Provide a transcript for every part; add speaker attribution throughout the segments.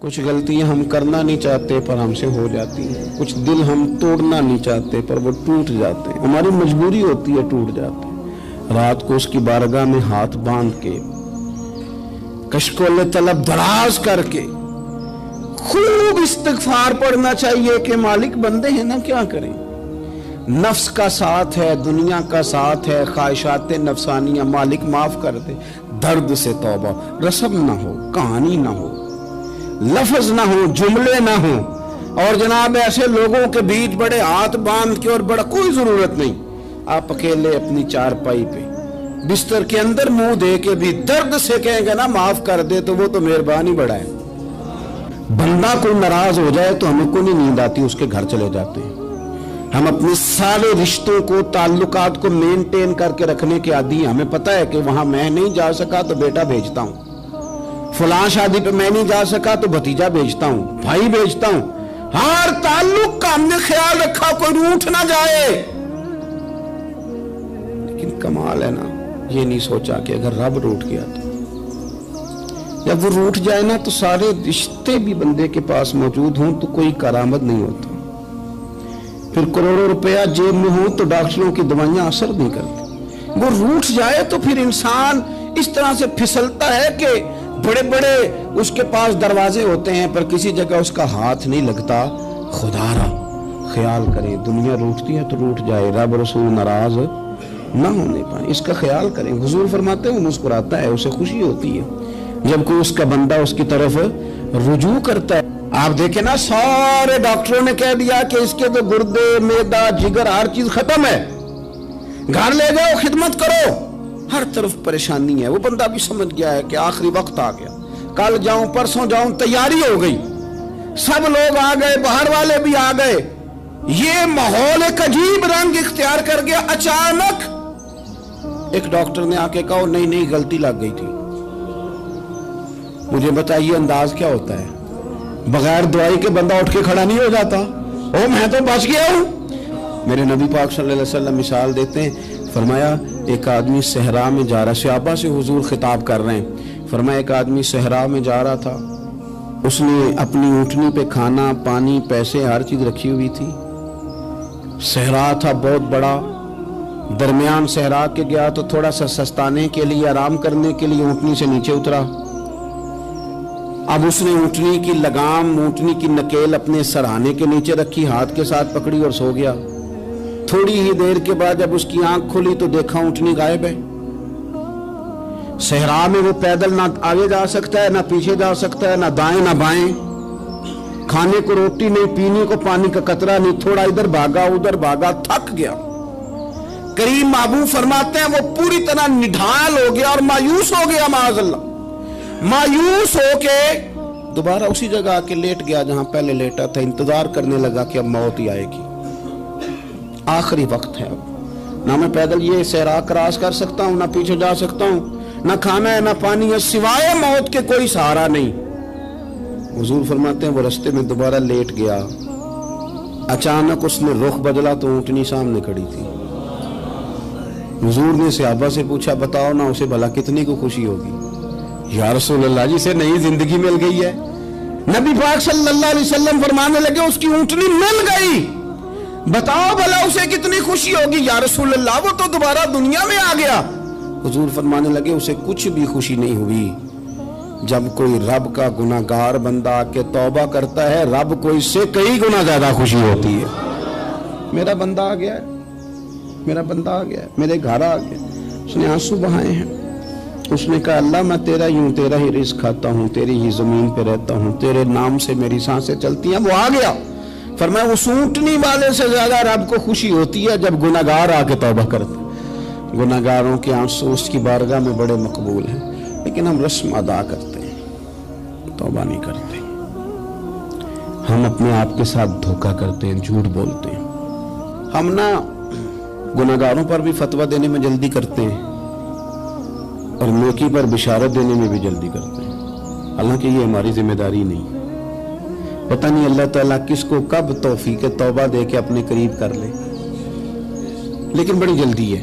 Speaker 1: کچھ غلطیاں ہم کرنا نہیں چاہتے پر ہم سے ہو جاتی ہیں، کچھ دل ہم توڑنا نہیں چاہتے پر وہ ٹوٹ جاتے ہیں، ہماری مجبوری ہوتی ہے ٹوٹ جاتے ہیں۔ رات کو اس کی بارگاہ میں ہاتھ باندھ کے کشکول طلب دراز کر کے خوب استغفار پڑھنا چاہیے کہ مالک بندے ہیں نا، کیا کریں، نفس کا ساتھ ہے، دنیا کا ساتھ ہے، خواہشات نفسانیہ، مالک معاف کر دے۔ درد سے توبہ، رسم نہ ہو، کہانی نہ ہو، لفظ نہ ہو، جملے نہ ہو، اور جناب ایسے لوگوں کے بیچ بڑے ہاتھ باندھ کے اور بڑا کوئی ضرورت نہیں، آپ اکیلے اپنی چارپائی پہ بستر کے اندر منہ دے کے بھی درد سے کہیں گے نا معاف کر دے تو وہ تو مہربانی بڑا ہے۔ بندہ کوئی ناراض ہو جائے تو ہمیں کو نہیں نیند آتی، اس کے گھر چلے جاتے ہیں۔ ہم اپنے سارے رشتوں کو، تعلقات کو مینٹین کر کے رکھنے کے عادی ہیں۔ ہمیں پتہ ہے کہ وہاں میں نہیں جا سکا تو بیٹا بھیجتا ہوں، فلاں شادی پہ میں نہیں جا سکا تو بھتیجا بھیجتا ہوں، بھائی بھیجتا ہوں، ہر تعلق کا ہم نے خیال رکھا کوئی روٹھ نہ جائے۔ لیکن کمال ہے نا، یہ نہیں سوچا کہ اگر رب روٹھ گیا تو جب وہ روٹھ جائے نا تو سارے رشتے بھی بندے کے پاس موجود ہوں تو کوئی کرامت نہیں ہوتا، پھر کروڑوں روپیہ جیب میں ہوں تو ڈاکٹروں کی دوائیاں اثر نہیں کرتی۔ وہ روٹھ جائے تو پھر انسان اس طرح سے پھسلتا ہے کہ بڑے بڑے اس کے پاس دروازے ہوتے ہیں پر کسی جگہ اس کا ہاتھ نہیں لگتا۔ خدا را خیال کریں، دنیا روٹتی ہے تو روٹ جائے، رب رسول ناراض نہ ہونے پائیں، اس کا خیال کریں۔ حضور فرماتے ہیں مسکراتا ہے، اسے خوشی ہوتی ہے جب کوئی اس کا بندہ اس کی طرف رجوع کرتا ہے۔ آپ دیکھیں نا، سارے ڈاکٹروں نے کہہ دیا کہ اس کے تو گردے، معدہ، جگر ہر چیز ختم ہے، گھر لے جاؤ، خدمت کرو، ہر طرف پریشانی ہے۔ وہ بندہ بھی سمجھ گیا ہے کہ آخری وقت آ گیا، کل جاؤں پرسوں جاؤں، تیاری ہو گئی، سب لوگ آ گئے، باہر والے بھی آ گئے، یہ ماحول ایک عجیب رنگ اختیار کر گیا۔ اچانک ایک ڈاکٹر نے آ کے کہا نہیں نہیں غلطی لگ گئی تھی۔ مجھے بتائیے انداز کیا ہوتا ہے؟ بغیر دوائی کے بندہ اٹھ کے کھڑا نہیں ہو جاتا، او میں تو بچ گیا ہوں۔ میرے نبی پاک صلی اللہ علیہ وسلم مثال دیتے ہیں، فرمایا ایک آدمی صحرا میں جا رہا، صحابہ سے حضور خطاب کر رہے ہیں، فرمایا ایک آدمی صحرا میں جا رہا تھا، اس نے اپنی اونٹنی پہ کھانا، پانی، پیسے، ہر چیز رکھی ہوئی تھی۔ صحرا تھا بہت بڑا، درمیان صحرا کے گیا تو تھوڑا سا سستانے کے لیے، آرام کرنے کے لیے اونٹنی سے نیچے اترا۔ اب اس نے اونٹنی کی لگام، اونٹنی کی نکیل اپنے سرہانے کے نیچے رکھی، ہاتھ کے ساتھ پکڑی اور سو گیا۔ تھوڑی ہی دیر کے بعد جب اس کی آنکھ کھلی تو دیکھا اونٹنی غائب ہے۔ صحرا میں وہ پیدل نہ آگے جا سکتا ہے، نہ پیچھے جا سکتا ہے، نہ دائیں نہ بائیں، کھانے کو روٹی نہیں، پینے کو پانی کا قطرہ نہیں، تھوڑا ادھر بھاگا ادھر بھاگا، تھک گیا۔ کریم محبوب فرماتے ہیں وہ پوری طرح نڈھال ہو گیا اور مایوس ہو گیا، معاذ اللہ، مایوس ہو کے دوبارہ اسی جگہ آ کے لیٹ گیا جہاں پہلے لیٹا تھا، انتظار کرنے لگا کہ اب موت ہی آئے گی، آخری وقت ہے، اب نہ میں پیدل یہ صحرا کراس کر سکتا ہوں، نہ پیچھے جا سکتا ہوں، نہ کھانا ہے نہ پانی ہے، سوائے موت کے کوئی سہارا نہیں۔ حضور فرماتے ہیں وہ رستے میں دوبارہ لیٹ گیا، اچانک اس نے رخ بدلا تو اونٹنی سامنے کھڑی تھی۔ حضور نے صحابہ سے پوچھا بتاؤ نا اسے بھلا کتنی کو خوشی ہوگی؟ یا رسول اللہ جسے نئی زندگی مل گئی ہے۔ نبی پاک صلی اللہ علیہ وسلم فرمانے لگے اس کی اونٹنی مل گئی، بتاؤ بھلا اسے کتنی خوشی ہوگی؟ یا رسول اللہ وہ تو دوبارہ دنیا میں آ گیا۔ حضور فرمانے لگے اسے کچھ بھی خوشی نہیں ہوئی۔ جب کوئی رب کا گناہگار بندہ آ کے توبہ کرتا ہے، رب کو اس سے کئی گنا زیادہ خوشی ہوتی ہے۔ میرا بندہ آ گیا ہے، میرا بندہ آ گیا ہے، میرے گھر آ گیا، اس نے آنسو بہائے ہیں، اس نے کہا اللہ میں تیرا ہی ہوں، تیرا ہی رزق کھاتا ہوں، تیری ہی زمین پہ رہتا ہوں، تیرے نام سے میری سانسیں چلتی ہیں۔ وہ آ گیا، فرمایا اس اونٹنی والے سے زیادہ رب کو خوشی ہوتی ہے جب گناہگار آ کے توبہ کرتے۔ گناہگاروں کے آنسو اس کی بارگاہ میں بڑے مقبول ہیں، لیکن ہم رسم ادا کرتے ہیں، توبہ نہیں کرتے۔ ہم اپنے آپ کے ساتھ دھوکہ کرتے ہیں، جھوٹ بولتے ہیں۔ ہم نہ گناہگاروں پر بھی فتویٰ دینے میں جلدی کرتے ہیں اور نیکی پر بشارت دینے میں بھی جلدی کرتے ہیں، حالانکہ یہ ہماری ذمہ داری نہیں۔ پتہ نہیں اللہ تعالیٰ کس کو کب توفیق توبہ دے کے اپنے قریب کر لے، لیکن بڑی جلدی ہے۔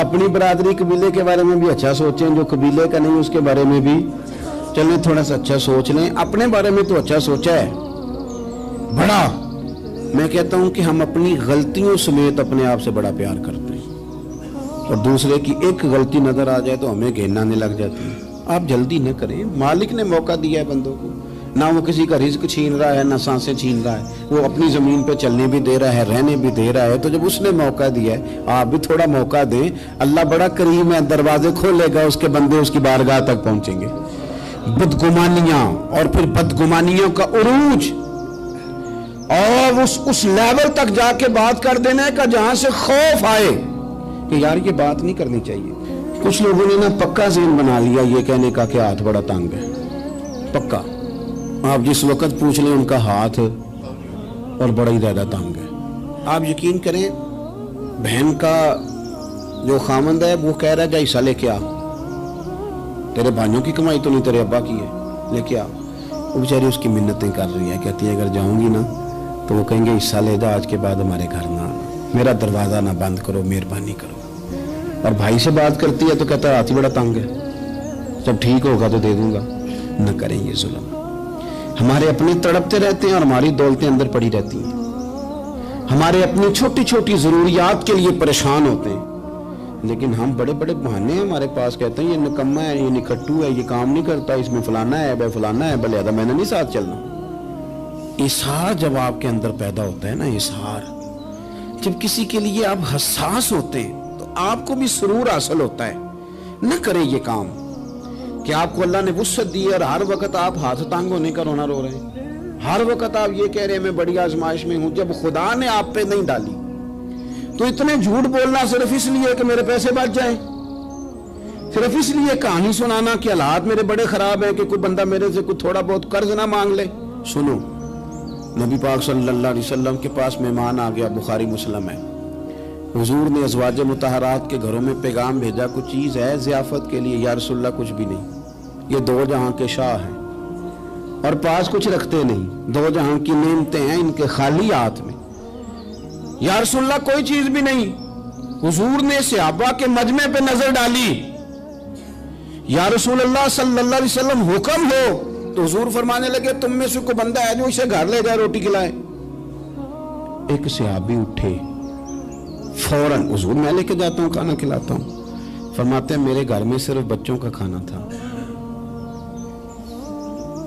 Speaker 1: اپنی برادری قبیلے کے بارے میں بھی اچھا سوچیں, جو قبیلے کا نہیں اس کے بارے میں بھی چلیں تھوڑا سا اچھا سوچ لیں. اپنے بارے میں تو اچھا سوچا ہے بڑا. میں کہتا ہوں کہ ہم اپنی غلطیوں سمیت اپنے آپ سے بڑا پیار کرتے ہیں, اور دوسرے کی ایک غلطی نظر آ جائے تو ہمیں گھین آنے لگ جاتی ہے. آپ جلدی نہ کریں, مالک نے موقع دیا ہے بندوں کو, نہ وہ کسی کا رزق چھین رہا ہے نہ سانسیں چھین رہا ہے, وہ اپنی زمین پہ چلنے بھی دے رہا ہے, رہنے بھی دے رہا ہے. تو جب اس نے موقع دیا ہے آپ بھی تھوڑا موقع دیں. اللہ بڑا کریم ہے, دروازے کھولے گا, اس کے بندے اس کی بارگاہ تک پہنچیں گے. بدگمانیاں اور پھر بدگمانیوں کا عروج اور اس لیول تک جا کے بات کر دینا کا جہاں سے خوف آئے کہ یار یہ بات نہیں کرنی چاہیے. کچھ لوگوں نے نا پکا ذہن بنا لیا یہ کہنے کا کہ ہاتھ بڑا تنگ ہے. پکا آپ جس وقت پوچھ لیں ان کا ہاتھ اور بڑا ہی زیادہ تنگ ہے. آپ یقین کریں بہن کا جو خامند ہے وہ کہہ رہا ہے جا حصہ لے کے آ, تیرے بھائیوں کی کمائی تو نہیں تیرے ابا کی ہے, لے کے آ. وہ بیچاری اس کی منتیں کر رہی ہے, کہتی ہے اگر جاؤں گی نا تو وہ کہیں گے حصہ لے جا, آج کے بعد ہمارے گھر نہ آنا, میرا دروازہ نہ بند کرو, مہربانی کرو. اور بھائی سے بات کرتی ہے تو کہتا ہے ہاتھ ہی بڑا تنگ ہے, جب ٹھیک ہوگا تو دے دوں گا. نہ کریں یہ ظلم. ہمارے اپنے تڑپتے رہتے ہیں اور ہماری دولتیں اندر پڑی رہتی ہیں. ہمارے اپنی چھوٹی چھوٹی ضروریات کے لیے پریشان ہوتے ہیں, لیکن ہم بڑے بڑے بہانے ہیں ہمارے پاس, کہتے ہیں یہ نکما ہے, یہ نکھٹو ہے, یہ کام نہیں کرتا, اس میں فلانا ہے, بے فلانا ہے, بلے میں نے نہیں ساتھ چلنا. اظہار جب آپ کے اندر پیدا ہوتا ہے نا, اظہار جب کسی کے لیے آپ حساس ہوتے ہیں تو آپ کو بھی سرور حاصل ہوتا ہے. نہ کریں یہ کام کہ آپ کو اللہ نے وسعت دی ہے اور ہر وقت آپ ہاتھ تانگ ہونے کا رونا رو رہے ہیں, ہر وقت آپ یہ کہہ رہے ہیں میں بڑی آزمائش میں ہوں, جب خدا نے آپ پہ نہیں ڈالی. تو اتنے جھوٹ بولنا صرف اس لیے کہ میرے پیسے بچ جائیں, صرف اس لیے کہانی سنانا کہ حالات میرے بڑے خراب ہیں کہ کوئی بندہ میرے سے کوئی تھوڑا بہت قرض نہ مانگ لے. سنو, نبی پاک صلی اللہ علیہ وسلم کے پاس مہمان آ گیا, بخاری مسلم ہے. حضور نے ازواج مطہرات کے گھروں میں پیغام بھیجا, کچھ چیز ہے ضیافت کے لیے؟ یا رسول اللہ کچھ بھی نہیں, یہ دو جہاں کے شاہ ہیں اور پاس کچھ رکھتے نہیں, دو جہاں کی نعمتیں ہیں ان کے خالی ہاتھ میں. یا رسول اللہ کوئی چیز بھی نہیں. حضور نے صحابہ کے مجمع پہ نظر ڈالی, یا رسول اللہ صلی اللہ علیہ وسلم حکم ہو. تو حضور فرمانے لگے تم میں سے کوئی بندہ ہے جو اسے گھر لے جائے روٹی کھلائے. ایک صحابی اٹھے فوراً, حضور میں لے کے جاتا ہوں کھانا کھلاتا ہوں. فرماتے ہیں میرے گھر میں صرف بچوں کا کھانا تھا,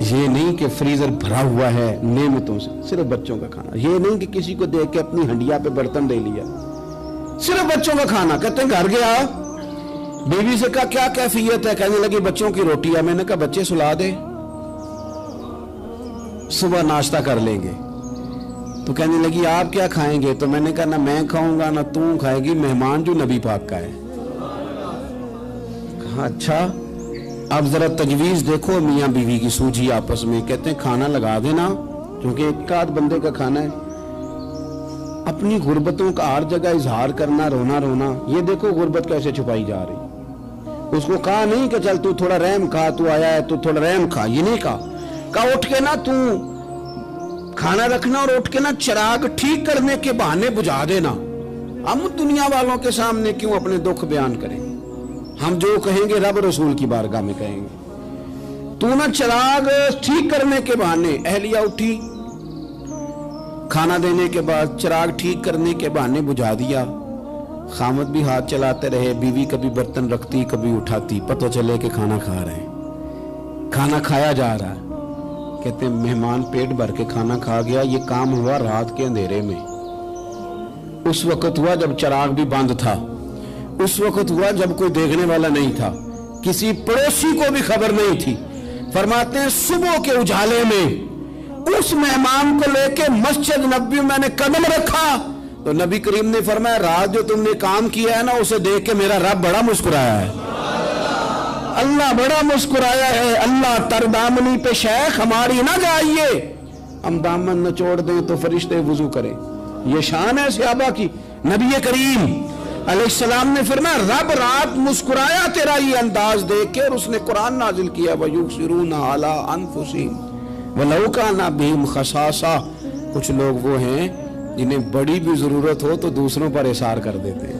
Speaker 1: یہ نہیں کہ فریزر بھرا ہوا ہے نعمتوں سے, صرف بچوں کا کھانا. یہ نہیں کہ کسی کو دیکھ کے اپنی ہنڈیا پہ برتن دے لیا, صرف بچوں کا کھانا. کہتے ہیں گھر گیا, بیوی سے کہا کیا کیفیت ہے؟ کہنے لگی بچوں کی روٹی ہے. میں نے کہا بچے سلا دے, صبح ناشتہ کر لیں گے. تو کہنے لگی آپ کیا کھائیں گے؟ تو میں نے کہا نہ میں کھاؤں گا نہ تم کھائے گی, مہمان جو نبی پاک کا ہے. کہا اچھا, اب ذرا تجویز دیکھو میاں بیوی کی سوجھی آپس میں. کہتے ہیں کھانا لگا دینا کیونکہ ایک آدھ بندے کا کھانا ہے. اپنی غربتوں کا ہر جگہ اظہار کرنا, رونا رونا. یہ دیکھو غربت کیسے چھپائی جا رہی. اس کو کہا نہیں کہ چل تو تھوڑا رحم کھا, تو آیا ہے تو تھوڑا رحم کھا, یہ نہیں کہا. کہا اٹھ کے نا تو کھانا رکھنا اور اٹھ کے نا چراغ ٹھیک کرنے کے بہانے بجھا دینا. ہم دنیا والوں کے سامنے کیوں اپنے دکھ بیان کریں؟ ہم جو کہیں گے رب رسول کی بارگاہ میں کہیں گے. تو نا چراغ ٹھیک کرنے کے بہانے. اہلیہ اٹھی, کھانا دینے کے بعد چراغ ٹھیک کرنے کے بہانے بجھا دیا. خامد بھی ہاتھ چلاتے رہے, بیوی کبھی برتن رکھتی کبھی اٹھاتی, پتہ چلے کہ کھانا کھا رہے ہیں, کھانا کھایا جا رہا ہے. کہتے ہیں مہمان پیٹ بھر کے کھانا کھا گیا. یہ کام ہوا رات کے اندھیرے میں, اس وقت ہوا جب چراغ بھی بند تھا, اس وقت ہوا جب کوئی دیکھنے والا نہیں تھا, کسی پڑوسی کو بھی خبر نہیں تھی. فرماتے ہیں صبح کے اجالے میں اس مہمان کو لے کے مسجد نبوی میں نے قدم رکھا تو نبی کریم نے فرمایا رات جو تم نے کام کیا ہے نا اسے دیکھ کے میرا رب بڑا مسکرایا ہے, اللہ بڑا مسکرایا ہے. اللہ تر دامنی پہ شیخ ہماری نہ جائیے, ہم دامن نہ چھوڑ دیں تو فرشتے وضو کریں. یہ شان ہے صحابہ کی. نبی کریم علیہ السلام نے فرمایا رب رات مسکرایا تیرا یہ انداز دیکھ کے, اور اس نے قرآن نازل کیا وَيُبْصِرُونَ عَلَىٰ أَنفُسِهِمْ وَلَوْ كَانَ بِهِمْ خَصَاصَةٌ. کچھ لوگ وہ ہیں جنہیں بڑی بھی ضرورت ہو تو دوسروں پر اثار کر دیتے ہیں.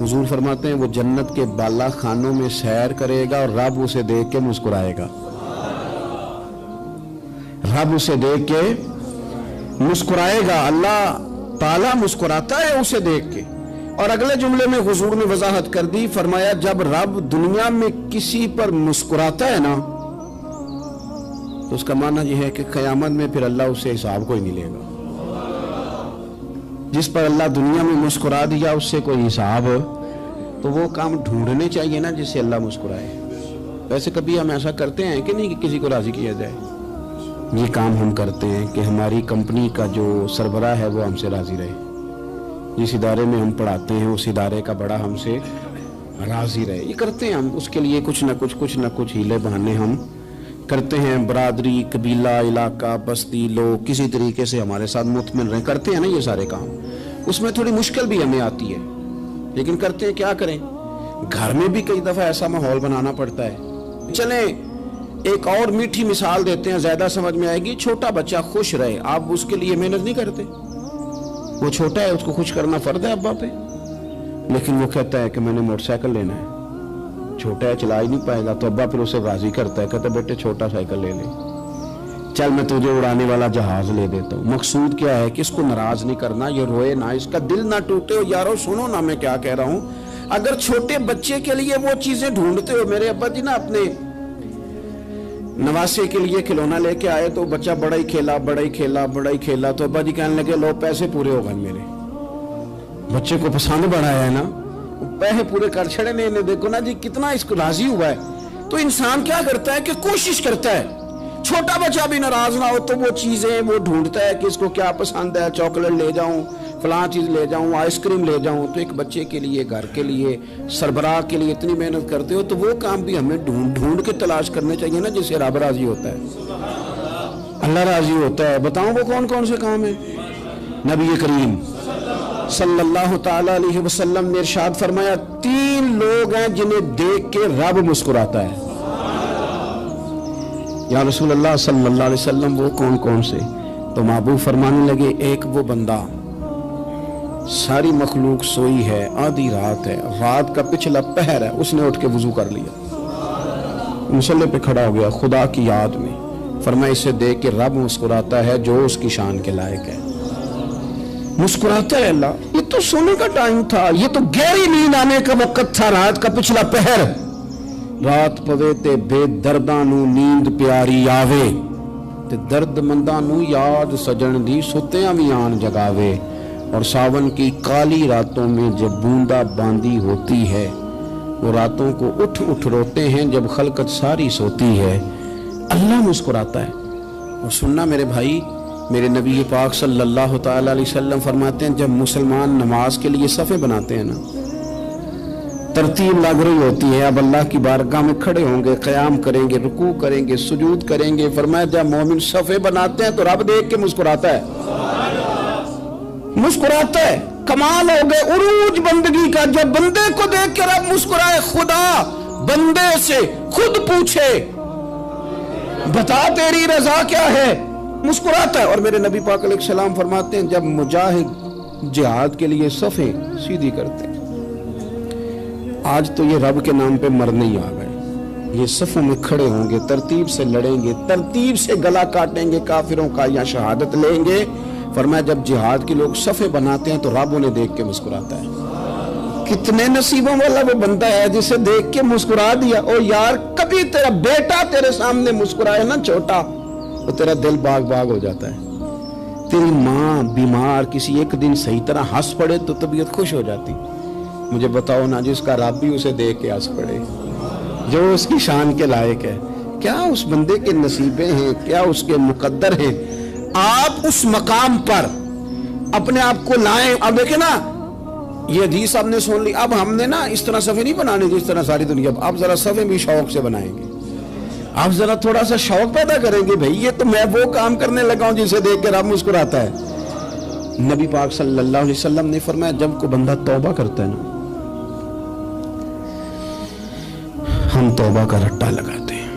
Speaker 1: حضور فرماتے ہیں وہ جنت کے بالا خانوں میں سیر کرے گا اور رب اسے دیکھ کے مسکرائے گا، رب اسے دیکھ کے مسکرائے گا، اللہ تعالیٰ مسکراتا ہے اسے دیکھ کے۔ اور اگلے جملے میں حضور نے وضاحت کر دی، فرمایا جب رب دنیا میں کسی پر مسکراتا ہے نا تو اس کا معنی یہ ہے کہ قیامت میں پھر اللہ اسے حساب کوئی نہیں لے گا۔ جس پر اللہ دنیا میں مسکرا دیا اس سے کوئی حساب، تو وہ کام ڈھونڈنے چاہیے نا جس سے اللہ مسکرائے۔ ویسے کبھی ہم ایسا کرتے ہیں کہ نہیں کہ کسی کو راضی کیا جائے؟ یہ کام ہم کرتے ہیں کہ ہماری کمپنی کا جو سربراہ ہے وہ ہم سے راضی رہے، جس ادارے میں ہم پڑھاتے ہیں اس ادارے کا بڑا ہم سے راضی رہے۔ یہ کرتے ہیں ہم، اس کے لیے کچھ نہ کچھ ہیلے بہانے ہم کرتے ہیں۔ برادری، قبیلہ، علاقہ، بستی، لوگ کسی طریقے سے ہمارے ساتھ مطمئن رہیں، کرتے ہیں نا یہ سارے کام۔ اس میں تھوڑی مشکل بھی ہمیں آتی ہے لیکن کرتے ہیں، کیا کریں۔ گھر میں بھی کئی دفعہ ایسا ماحول بنانا پڑتا ہے۔ چلیں ایک اور میٹھی مثال دیتے ہیں، زیادہ سمجھ میں آئے گی۔ چھوٹا بچہ خوش رہے، آپ اس کے لیے محنت نہیں کرتے؟ وہ چھوٹا ہے، اس کو خوش کرنا فرض ہے ابا پہ، لیکن وہ کہتا ہے کہ میں نے موٹر سائیکل لینا ہے۔ چھوٹا ہے، چلا ہی نہیں پائے گا، تو ابا پھر اسے راضی کرتا ہے، کہتا ہے بیٹے چھوٹا سائیکل لے لے، چل میں تجھے اڑانے والا جہاز لے دیتا ہوں۔ مقصود کیا ہے کہ اس کو ناراض نہیں کرنا، یہ روئے نہ، اس کا دل نہ ٹوٹے۔ یارو سنو نا میں کیا کہہ رہا ہوں، اگر چھوٹے بچے کے لیے وہ چیزیں ڈھونڈتے ہو، میرے ابا جی نا اپنے نواسے کے لیے کھلونا لے کے آئے تو بچہ بڑا ہی کھیلا تو ابا جی کہنے لگے لو پیسے پورے ہو گئے، میرے بچے کو پسند بڑا ہے نا، پیسے پورے کر چھڑے نے، دیکھو نا جی کتنا اس کو راضی ہوا ہے۔ تو انسان کیا کرتا ہے کہ کوشش کرتا ہے، چھوٹا بچہ بھی ناراض نہ ہو تو وہ چیزیں وہ ڈھونڈتا ہے کہ اس کو کیا پسند ہے، چاکلیٹ لے جاؤں، فلاں چیز لے جاؤں، آئس کریم لے جاؤں۔ تو ایک بچے کے لیے، گھر کے لیے، سربراہ کے لیے اتنی محنت کرتے ہو تو وہ کام بھی ہمیں ڈھونڈ کے تلاش کرنے چاہیے نا جس سے رب راضی ہوتا ہے، اللہ راضی ہوتا ہے۔ بتاؤں وہ کون کون سے کام ہیں؟ نبی کریم صلی اللہ تعالی علیہ وسلم نے ارشاد فرمایا 3 لوگ ہیں جنہیں دیکھ کے رب مسکراتا ہے۔ یا رسول اللہ صلی اللہ علیہ وسلم وہ کون کون سے؟ تو محبوب فرمانے لگے ایک وہ بندہ ساری مخلوق سوئی ہے، آدھی رات ہے، رات کا پچھلا پہر ہے، اس نے اٹھ کے وضو کر لیا، مصلی پہ کھڑا ہو گیا خدا کی یاد میں، فرمایا اسے دیکھ کے رب مسکراتا ہے جو اس کی شان کے لائق ہے۔ مسکراتا ہے اللہ۔ یہ تو سونے کا ٹائم تھا، یہ تو گہری نیند آنے کا وقت تھا، رات کا پچھلا پہر۔ رات پوے تے بے درداں نو نیند پیاری آوے، تے درد منداں نو یاد سجن دی ستیاں وی آن جگاوے۔ اور ساون کی کالی راتوں میں جب بوندا باندی ہوتی ہے، وہ راتوں کو اٹھ روتے ہیں جب خلقت ساری سوتی ہے، اللہ مسکراتا ہے۔ اور سننا میرے بھائی، میرے نبی پاک صلی اللہ تعالی علیہ وسلم فرماتے ہیں جب مسلمان نماز کے لیے صفیں بناتے ہیں نا، ترتیب لگ رہی ہوتی ہے، اب اللہ کی بارگاہ میں کھڑے ہوں گے، قیام کریں گے، رکوع کریں گے، سجود کریں گے، فرمایا جب مومن صفیں بناتے ہیں تو رب دیکھ کے مسکراتا ہے، مسکراتا ہے۔ کمال ہو گئے عروج بندگی کا، جب بندے کو دیکھ کے رب مسکرائے، خدا بندے سے خود پوچھے بتا تیری رضا کیا ہے، مسکراتا ہے۔ اور میرے نبی پاک علیہ السلام فرماتے ہیں جب مجاہد جہاد کے لیے صفیں سیدھی کرتے ہیں، آج تو یہ رب کے نام پہ مرنے ہی آ گئے، یہ صفوں میں کھڑے ہوں گے، ترتیب سے لڑیں گے، ترتیب سے گلا کاٹیں گے کافروں کا یا شہادت لیں گے۔ فرمایا جب جہاد کے لوگ صفیں بناتے ہیں تو رب انہیں دیکھ کے مسکراتا ہے۔ کتنے نصیبوں والا وہ بندہ ہے جسے دیکھ کے مسکرا دیا۔ او یار کبھی تیرا بیٹا تیرے سامنے مسکرائے نا چھوٹا، تو تیرا دل باغ باغ ہو جاتا ہے۔ تیری ماں بیمار کسی ایک دن صحیح طرح ہنس پڑے تو طبیعت خوش ہو جاتی۔ مجھے بتاؤ نا جس کا رب بھی اسے دیکھ کے ہنس پڑے، جو اس کی شان کے لائق ہے، کیا اس بندے کے نصیبیں ہیں، کیا اس کے مقدر ہیں۔ آپ اس مقام پر اپنے آپ کو لائیں۔ اب دیکھیں نا یہ حدیث آپ نے سن لی، اب ہم نے نا اس طرح صفیں نہیں بنانے جس طرح ساری دنیا، آپ ذرا صفیں بھی شوق سے بنائیں گے، آپ ذرا تھوڑا سا شوق پیدا کریں گے، بھئی یہ تو میں وہ کام کرنے لگا ہوں جسے دیکھ کے رب مسکراتا ہے۔ نبی پاک صلی اللہ علیہ وسلم نے فرمایا جب کوئی بندہ توبہ کرتا ہے نا، ہم توبہ کا رٹا لگاتے ہیں،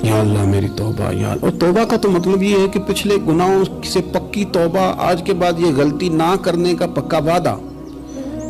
Speaker 1: یا اللہ میری توبہ یا اللہ۔ اور توبہ کا تو مطلب یہ ہے کہ پچھلے گناہوں سے پکی توبہ، آج کے بعد یہ غلطی نہ کرنے کا پکا وعدہ۔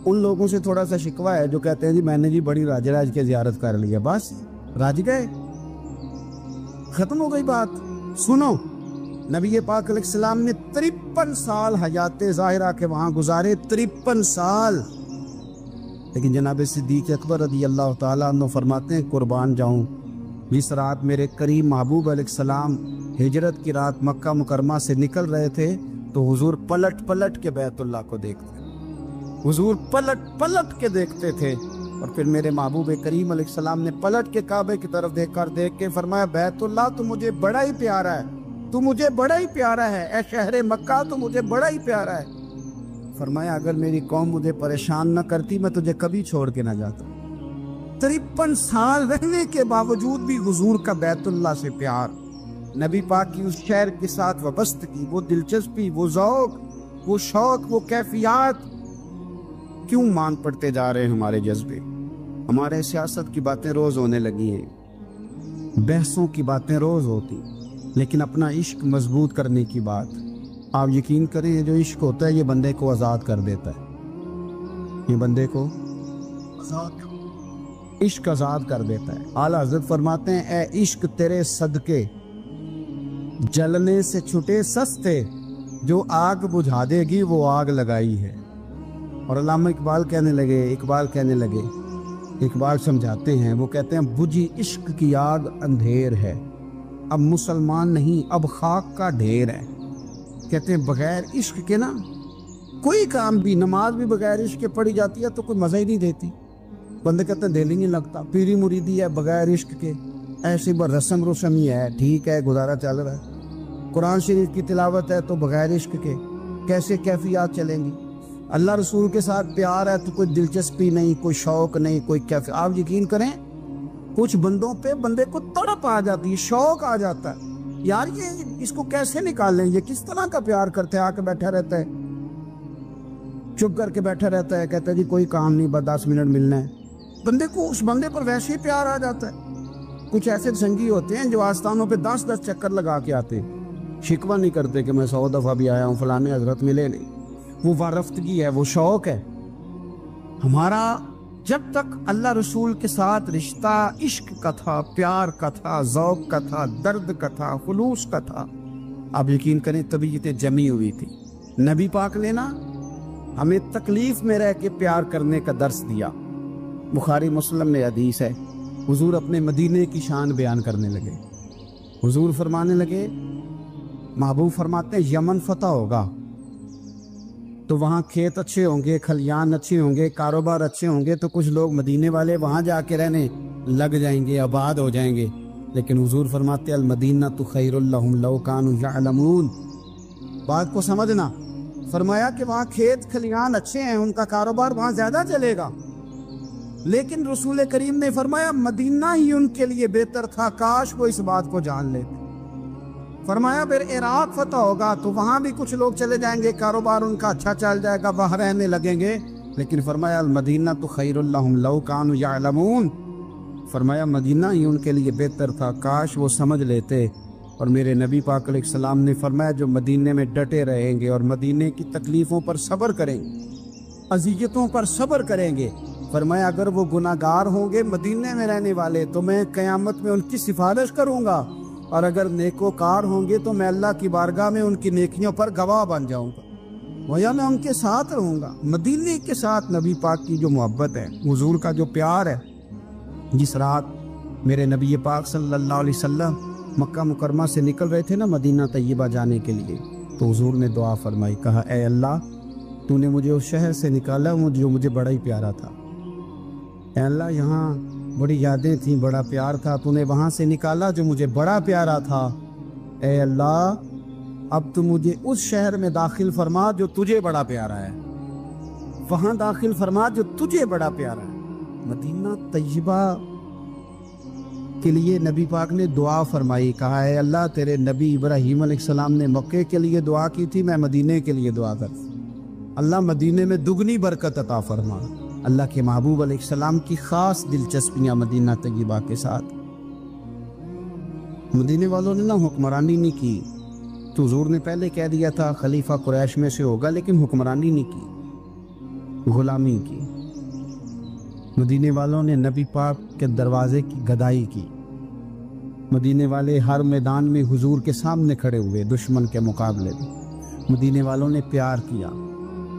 Speaker 2: ان لوگوں سے تھوڑا سا شکوہ ہے جو کہتے ہیں جی میں نے جی بڑی راج راج کے زیارت کر لی ہے، بس راج گئے، ختم ہو گئی بات۔ سنو، نبی پاک علیہ السلام نے 53 سال حیات ظاہرہ کے وہاں گزارے، 53 سال، لیکن جناب صدیق اکبر رضی اللہ تعالیٰ عنہ فرماتے ہیں قربان جاؤں، جس رات میرے کریم محبوب علیہ السلام ہجرت کی رات مکہ مکرمہ سے نکل رہے تھے تو حضور پلٹ پلٹ کے بیت اللہ کو دیکھتے، حضور پلٹ پلٹ کے دیکھتے تھے، اور پھر میرے محبوب کریم علیہ السلام نے پلٹ کے کعبے کی طرف دیکھ کے فرمایا بیت اللہ تو مجھے بڑا ہی پیارا ہے، تو مجھے بڑا ہی پیارا ہے، اے شہر مکہ تو مجھے بڑا ہی پیارا ہے۔ فرمایا اگر میری قوم مجھے پریشان نہ کرتی میں تجھے کبھی چھوڑ کے نہ جاتا۔ 53 سال رہنے کے باوجود بھی حضور کا بیت اللہ سے پیار، نبی پاک کی اس شہر کے ساتھ وابستگی، وہ دلچسپی، وہ ذوق، وہ شوق، وہ کیفیات، کیوں مان پڑتے جا رہے ہیں ہمارے جذبے؟ ہمارے سیاست کی باتیں روز ہونے لگی ہیں، بحثوں کی باتیں روز ہوتی، لیکن اپنا عشق مضبوط کرنے کی بات، آپ یقین کریں یہ جو عشق ہوتا ہے یہ بندے کو آزاد کر دیتا ہے، یہ بندے کو عشق آزاد کر دیتا ہے۔ اعلیٰ حضرت فرماتے ہیں اے عشق تیرے صدقے جلنے سے چھٹے سستے، جو آگ بجھا دے گی وہ آگ لگائی ہے۔ اور علامہ اقبال کہنے لگے، اقبال سمجھاتے ہیں، وہ کہتے ہیں بجھی عشق کی آگ اندھیر ہے، اب مسلمان نہیں اب خاک کا ڈھیر ہے۔ کہتے ہیں بغیر عشق کے نا کوئی کام بھی، نماز بھی بغیر عشق کے پڑھی جاتی ہے تو کوئی مزہ ہی نہیں دیتی، بندے کہتے ہیں دل ہی نہیں لگتا، پیری مریدی ہے بغیر عشق کے ایسی رسم ہی ہے، ٹھیک ہے گزارا چل رہا ہے، قرآن شریف کی تلاوت ہے تو بغیر عشق کے کیسے کیفیات چلیں گی؟ اللہ رسول کے ساتھ پیار ہے تو کوئی دلچسپی نہیں، کوئی شوق نہیں، کوئی کیفیت۔ آپ یقین کریں کچھ بندوں پہ بندے کو تڑپ آ جاتی ہے، شوق آ جاتا ہے، یار یہ اس کو کیسے نکالیں، یہ کس طرح کا پیار کرتے ہیں، آ کے بیٹھا رہتا ہے، چپ کر کے بیٹھا رہتا ہے، کہتا ہے جی کوئی کام نہیں بس 10 منٹ ملنا ہے، بندے کو اس بندے پر ویسے ہی پیار آ جاتا ہے۔ کچھ ایسے سنگی ہوتے ہیں جو آستانوں پہ 10 چکر لگا کے آتے، شکوہ نہیں کرتے کہ میں 100 دفعہ بھی آیا ہوں فلانے حضرت ملے نہیں، وہ وارفتگی ہے، وہ شوق ہے ہمارا۔ جب تک اللہ رسول کے ساتھ رشتہ عشق کا تھا، پیار کا تھا، ذوق کا تھا، درد کا تھا، خلوص کا تھا، آپ یقین کریں طبیعتیں جمی ہوئی تھی۔ نبی پاک نے نا ہمیں تکلیف میں رہ کے پیار کرنے کا درس دیا۔ بخاری مسلم میں حدیث ہے، حضور اپنے مدینے کی شان بیان کرنے لگے، حضور فرمانے لگے، محبوب فرماتے ہیں یمن فتح ہوگا تو وہاں کھیت اچھے ہوں گے، کھلیان اچھے ہوں گے، کاروبار اچھے ہوں گے، تو کچھ لوگ مدینے والے وہاں جا کے رہنے لگ جائیں گے، آباد ہو جائیں گے، لیکن حضور فرماتے المدینہ تو خیر لہم لو کانوا یعلمون۔ بات کو سمجھنا، فرمایا کہ وہاں کھیت کھلیان اچھے ہیں، ان کا کاروبار وہاں زیادہ چلے گا، لیکن رسول کریم نے فرمایا مدینہ ہی ان کے لیے بہتر تھا، کاش وہ اس بات کو جان لیتے۔ فرمایا پھر عراق فتح ہوگا تو وہاں بھی کچھ لوگ چلے جائیں گے، کاروبار ان کا اچھا چل جائے گا، وہاں رہنے لگیں گے، لیکن فرمایا المدینہ تو خیر لہم لو کانوا یعلمون، فرمایا مدینہ ہی ان کے لیے بہتر تھا، کاش وہ سمجھ لیتے۔ اور میرے نبی پاک علیہ السلام نے فرمایا جو مدینے میں ڈٹے رہیں گے اور مدینے کی تکلیفوں پر صبر کریں گے، اذیتوں پر صبر کریں گے، فرمایا اگر وہ گناہ گار ہوں گے مدینے میں رہنے والے تو میں قیامت میں ان کی سفارش کروں گا، اور اگر نیکوکار ہوں گے تو میں اللہ کی بارگاہ میں ان کی نیکیوں پر گواہ بن جاؤں گا، گویا میں ان کے ساتھ رہوں گا۔ مدینے کے ساتھ نبی پاک کی جو محبت ہے، حضور کا جو پیار ہے، جس رات میرے نبی پاک صلی اللہ علیہ وسلم مکہ مکرمہ سے نکل رہے تھے نا مدینہ طیبہ جانے کے لیے، تو حضور نے دعا فرمائی، کہا اے اللہ تو نے مجھے اس شہر سے نکالا جو مجھے بڑا ہی پیارا تھا، اے اللہ یہاں بڑی یادیں تھیں، بڑا پیار تھا، تو نے وہاں سے نکالا جو مجھے بڑا پیارا تھا، اے اللہ اب تو مجھے اس شہر میں داخل فرما جو تجھے بڑا پیارا ہے، وہاں داخل فرما جو تجھے بڑا پیارا ہے۔ مدینہ طیبہ کے لیے نبی پاک نے دعا فرمائی، کہا اے اللہ تیرے نبی ابراہیم علیہ السلام نے مکے کے لیے دعا کی تھی، میں مدینے کے لیے دعا کر، اللہ مدینے میں دگنی برکت عطا فرما۔ اللہ کے محبوب علیہ السلام کی خاص دلچسپیاں مدینہ طیبہ کے ساتھ، مدینے والوں نے نہ حکمرانی نہیں کی، تو حضور نے پہلے کہہ دیا تھا خلیفہ قریش میں سے ہوگا، لیکن حکمرانی نہیں کی، غلامی کی، مدینے والوں نے نبی پاک کے دروازے کی گدائی کی، مدینے والے ہر میدان میں حضور کے سامنے کھڑے ہوئے دشمن کے مقابلے میں، مدینے والوں نے پیار کیا۔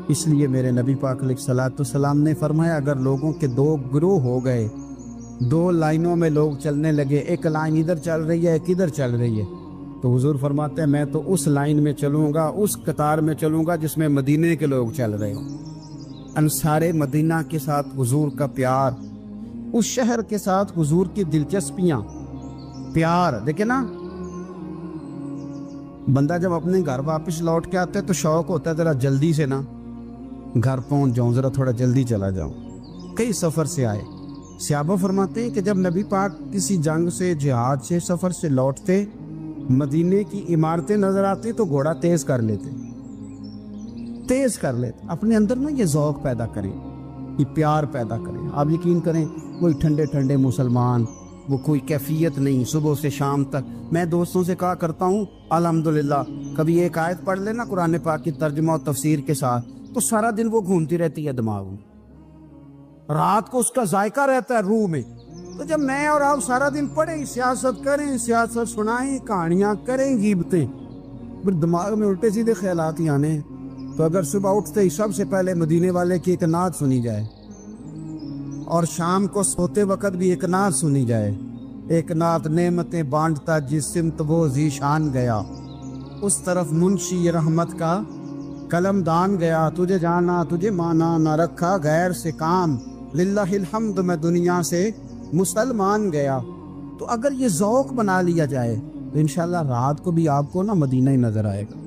Speaker 2: اس لیے میرے نبی پاک علیہ الصلوۃ والسلام نے فرمایا اگر لوگوں کے دو گروہ ہو گئے، دو لائنوں میں لوگ چلنے لگے، ایک لائن ادھر چل رہی ہے ایک ادھر چل رہی ہے، تو حضور فرماتے ہیں میں تو اس لائن میں چلوں گا، اس قطار میں چلوں گا جس میں مدینے کے لوگ چل رہے ہوں۔ انصار مدینہ کے ساتھ حضور کا پیار، اس شہر کے ساتھ حضور کی دلچسپیاں، پیار دیکھیں نا، بندہ جب اپنے گھر واپس لوٹ کے آتا ہے تو شوق ہوتا ہے ذرا جلدی سے نا گھر پہنچ جاؤں، ذرا تھوڑا جلدی چلا جاؤں۔ کئی سفر سے آئے، صحابہ فرماتے ہیں کہ جب نبی پاک کسی جنگ سے، جہاد سے، سفر سے لوٹتے، مدینے کی عمارتیں نظر آتی تو گھوڑا تیز کر لیتے، اپنے اندر نا یہ ذوق پیدا کریں، یہ پیار پیدا کریں۔ آپ یقین کریں کوئی ٹھنڈے ٹھنڈے مسلمان، وہ کوئی کیفیت نہیں، صبح سے شام تک میں دوستوں سے کہا کرتا ہوں الحمدللہ کبھی ایک آیت پڑھ لینا قرآن پاک کی ترجمہ و تفسیر کے ساتھ تو سارا دن وہ گھومتی رہتی ہے دماغ میں، رات کو اس کا ذائقہ رہتا ہے روح میں۔ تو جب میں اور آپ سارا دن پڑھیں، سیاست کریں، سیاست سنائیں، کہانیاں کریں، غیبتیں، پھر دماغ میں الٹے سیدھے خیالات ہی آنے ہیں۔ تو اگر صبح اٹھتے ہی سب سے پہلے مدینے والے کی ایک نعت سنی جائے اور شام کو سوتے وقت بھی ایک نعت سنی جائے، ایک نعت نعمتیں بانٹتا جس سمت وہ ذیشان گیا، اس طرف منشی رحمت کا قلم دان گیا، تجھے جانا تجھے مانا نہ رکھا غیر سے کام، للہ الحمد میں دنیا سے مسلمان گیا۔ تو اگر یہ ذوق بنا لیا جائے تو انشاءاللہ رات کو بھی آپ کو نا مدینہ ہی نظر آئے گا،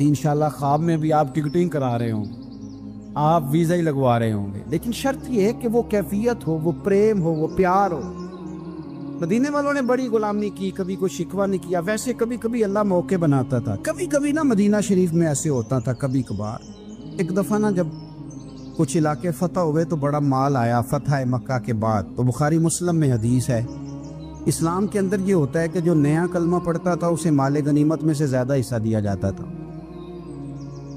Speaker 2: انشاءاللہ خواب میں بھی آپ ٹکٹنگ کرا رہے ہوں، آپ ویزا ہی لگوا رہے ہوں گے، لیکن شرط یہ ہے کہ وہ کیفیت ہو، وہ پریم ہو، وہ پیار ہو۔ مدینے والوں نے بڑی غلامی کی، کبھی کوئی شکوہ نہیں کیا، ویسے کبھی کبھی اللہ موقع بناتا تھا، کبھی کبھی نا مدینہ شریف میں ایسے ہوتا تھا کبھی کبھار۔ ایک دفعہ نا جب کچھ علاقے فتح ہوئے تو بڑا مال آیا فتح مکہ کے بعد، تو بخاری مسلم میں حدیث ہے، اسلام کے اندر یہ ہوتا ہے کہ جو نیا کلمہ پڑھتا تھا اسے مال غنیمت میں سے زیادہ حصہ دیا جاتا تھا،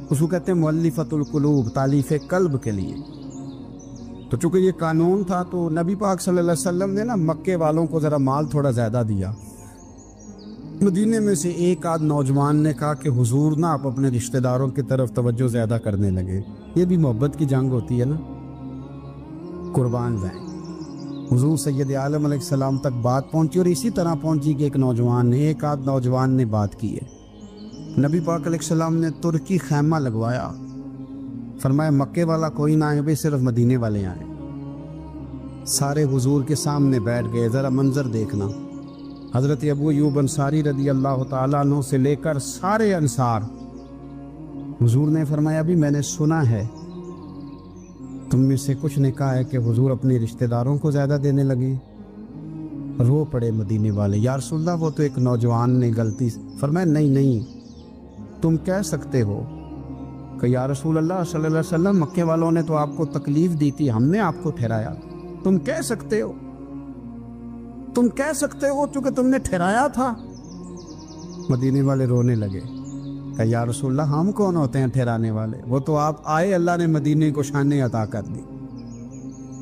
Speaker 2: اس کو کہتے ہیں مؤلفۃ القلوب، تالیف قلب کے لیے۔ تو چونکہ یہ قانون تھا تو نبی پاک صلی اللہ علیہ وسلم نے نا مکے والوں کو ذرا مال تھوڑا زیادہ دیا۔ مدینے میں سے ایک آدھ نوجوان نے کہا کہ حضور نا آپ اپنے رشتہ داروں کی طرف توجہ زیادہ کرنے لگے، یہ بھی محبت کی جنگ ہوتی ہے نا، قربان جائیں۔ حضور سید عالم علیہ السلام تک بات پہنچی اور اسی طرح پہنچی کہ ایک آدھ نوجوان نے بات کی ہے۔ نبی پاک علیہ السلام نے ترکی خیمہ لگوایا، فرمایا مکے والا کوئی نہ آئے، صرف مدینے والے آئیں۔ سارے حضور کے سامنے بیٹھ گئے، ذرا منظر دیکھنا، حضرت ابو ایوب انصاری رضی اللہ تعالیٰ عنہ سے لے کر سارے انصار۔ حضور نے فرمایا ابھی میں نے سنا ہے تم میں سے کچھ نے کہا ہے کہ حضور اپنے رشتہ داروں کو زیادہ دینے لگے۔ رو پڑے مدینے والے، یا رسول اللہ وہ تو ایک نوجوان نے غلطی۔ فرمایا نہیں تم کہہ سکتے ہو کہ یا رسول اللہ صلی اللہ علیہ وسلم مکے والوں نے تو آپ کو تکلیف دی تھی، ہم نے آپ کو ٹھہرایا، تم کہہ سکتے ہو چونکہ تم نے ٹھہرایا تھا۔ مدینے والے رونے لگے کہ یا رسول اللہ ہم کون ہوتے ہیں ٹھہرانے والے، وہ تو آپ آئے، اللہ نے مدینے کو شانیں عطا کر دی۔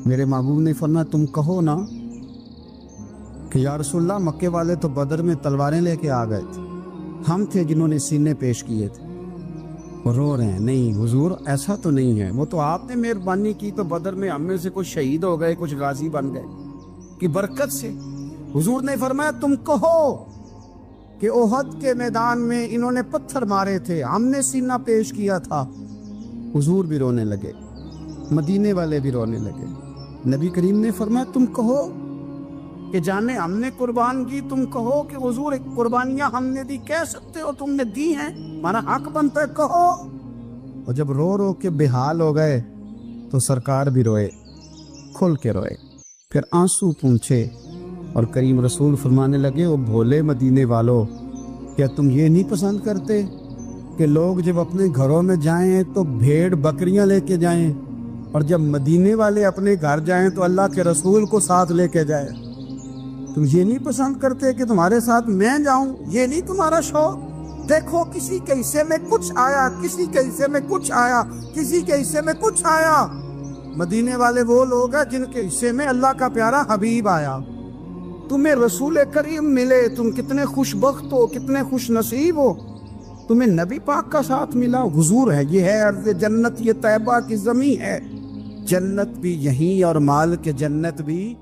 Speaker 2: میرے محبوب نے فرمایا تم کہو نا کہ یا رسول اللہ مکے والے تو بدر میں تلواریں لے کے آ گئے تھے، ہم تھے جنہوں نے سینے پیش کیے تھے۔ وہ رو رہے ہیں، نہیں حضور ایسا تو نہیں ہے، وہ تو آپ نے مہربانی کی تو بدر میں ہم میں سے کچھ شہید ہو گئے، کچھ غازی بن گئے کی برکت سے۔ حضور نے فرمایا تم کہو کہ احد کے میدان میں انہوں نے پتھر مارے تھے، ہم نے سینہ پیش کیا تھا۔ حضور بھی رونے لگے، مدینے والے بھی رونے لگے۔ نبی کریم نے فرمایا تم کہو کہ جانے ہم نے قربان کی، تم کہو کہ حضور ایک قربانیاں ہم نے دی، کہہ سکتے ہو تم نے دی ہیں، ہمارا حق بنتا ہے کہو۔ اور جب رو رو کے بے حال ہو گئے تو سرکار بھی روئے، کھل کے روئے، پھر آنسو پونچھے اور کریم رسول فرمانے لگے او بھولے مدینے والو، کیا تم یہ نہیں پسند کرتے کہ لوگ جب اپنے گھروں میں جائیں تو بھیڑ بکریاں لے کے جائیں، اور جب مدینے والے اپنے گھر جائیں تو اللہ کے رسول کو ساتھ لے کے جائیں؟ تم یہ نہیں پسند کرتے کہ تمہارے ساتھ میں جاؤں؟ یہ نہیں تمہارا شوق دیکھو کسی کے حصے میں کچھ آیا، کسی کے حصے میں کچھ آیا، کسی کے حصے میں کچھ آیا۔ مدینے والے وہ لوگ ہیں جن کے حصے میں اللہ کا پیارا حبیب آیا۔ تمہیں رسول کریم ملے، تم کتنے خوش بخت ہو، کتنے خوش نصیب ہو، تمہیں نبی پاک کا ساتھ ملا۔ حضور ہے، یہ ہے ارض جنت، یہ طیبہ کی زمین ہے، جنت بھی یہیں اور مال کے جنت بھی